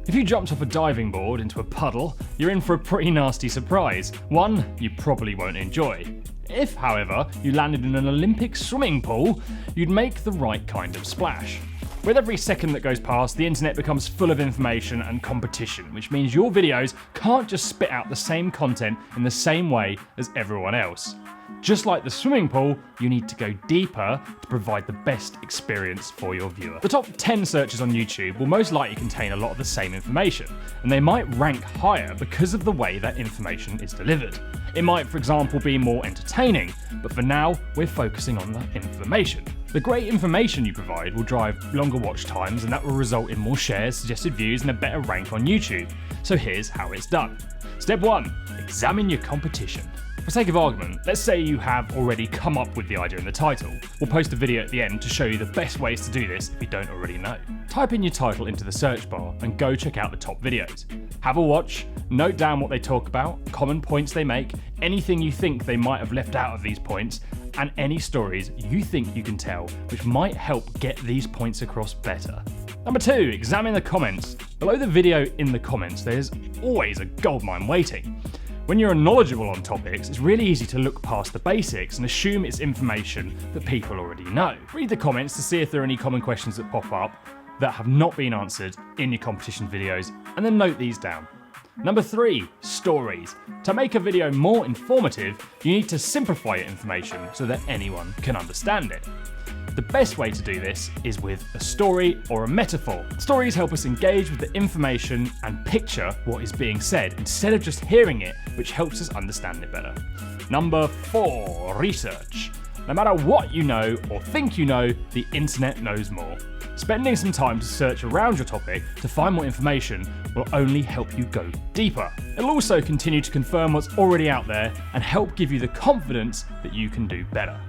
If you jumped off a diving board into a puddle, you're in for a pretty nasty surprise, one you probably won't enjoy. If, however, you landed in an Olympic swimming pool, you'd make the right kind of splash. With every second that goes past, the internet becomes full of information and competition, which means your videos can't just spit out the same content in the same way as everyone else. Just like the swimming pool, you need to go deeper to provide the best experience for your viewer. The top 10 searches on YouTube will most likely contain a lot of the same information, and they might rank higher because of the way that information is delivered. It might, for example, be more entertaining, but for now, we're focusing on the information. The great information you provide will drive longer watch times, and that will result in more shares, suggested views, and a better rank on YouTube. So here's how it's done. Step 1. Examine your competition. For sake of argument, let's say you have already come up with the idea in the title. We'll post a video at the end to show you the best ways to do this if you don't already know. Type in your title into the search bar and go check out the top videos. Have a watch, note down what they talk about, common points they make, anything you think they might have left out of these points, and any stories you think you can tell which might help get these points across better. Number 2, examine the comments. Below the video in the comments, there's always a goldmine waiting. When you're knowledgeable on topics, it's really easy to look past the basics and assume it's information that people already know. Read the comments to see if there are any common questions that pop up that have not been answered in your competition videos, and then note these down. Number 3, stories. To make a video more informative, you need to simplify your information so that anyone can understand it. The best way to do this is with a story or a metaphor. Stories help us engage with the information and picture what is being said instead of just hearing it, which helps us understand it better. Number 4, research. No matter what you know or think you know, the internet knows more. Spending some time to search around your topic to find more information will only help you go deeper. It'll also continue to confirm what's already out there and help give you the confidence that you can do better.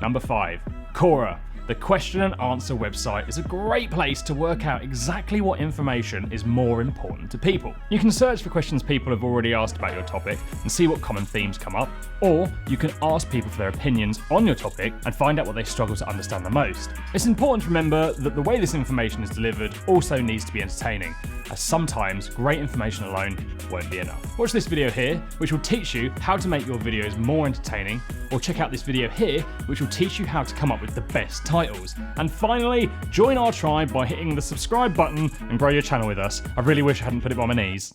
Number 5, Cora. The question and answer website is a great place to work out exactly what information is more important to people. You can search for questions people have already asked about your topic and see what common themes come up, or you can ask people for their opinions on your topic and find out what they struggle to understand the most. It's important to remember that the way this information is delivered also needs to be entertaining, as sometimes great information alone won't be enough. Watch this video here, which will teach you how to make your videos more entertaining, or check out this video here, which will teach you how to come up with the best titles. And finally, join our tribe by hitting the subscribe button and grow your channel with us. I really wish I hadn't put it on my knees.